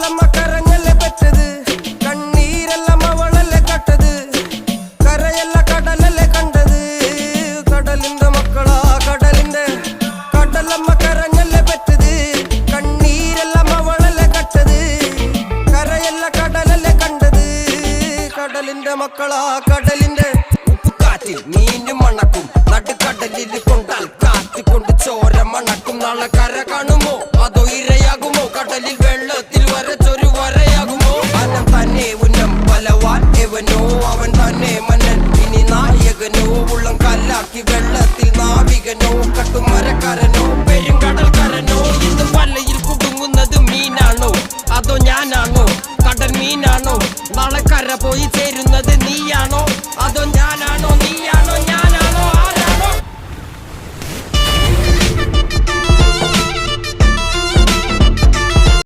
കടലമ്മ കരഞ്ഞല്ലേ പറ്റത് കണ്ണീരെല്ലാം അവളല്ലേ കട്ടത് കരയല്ല കടലല്ലേ കണ്ടത് കടലിന്റെ മക്കളാ കടലിന്റെ കടലമ്മ കരഞ്ഞല്ലേ പറ്റത് കണ്ണീരെല്ലാം അവളല്ലേ കട്ടത് കരയല്ല കടലല്ലേ കണ്ടത് കടലിന്റെ മക്കളാ കടലിന്റെ ഉപ്പുകാറ്റിൽ മീനും മണക്കും നടുക്കടലിൽ കൊണ്ടാൽ കാറ്റിക്കൊണ്ട് ചോര മണക്കും നാളെ കര കാണുമോ അതോ ഇരയാകുമോ കടലിൽ വെള്ളത്തിൽ വരച്ചൊരു വരയാകുമോ അനം തന്നെ ഉന്നം ബലവാൻ എവനോ അവൻ തന്നെ മന്നൻ ഇനി നായകനോ ഉള്ളം കല്ലാക്കി വെള്ളത്തിൽ നാവികനോ കട്ടുമരക്കാരനോ പെരുങ്കടൽക്കാരനോ ഇന്ന് വലയിൽ കുടുങ്ങുന്നത് മീനാണോ അതോ ഞാനാണോ കടൽ മീനാണോ നാളെ കര പോയി ചേരുന്നത് നീയാണോ അതോ ഞാനാണോ നീയാണോ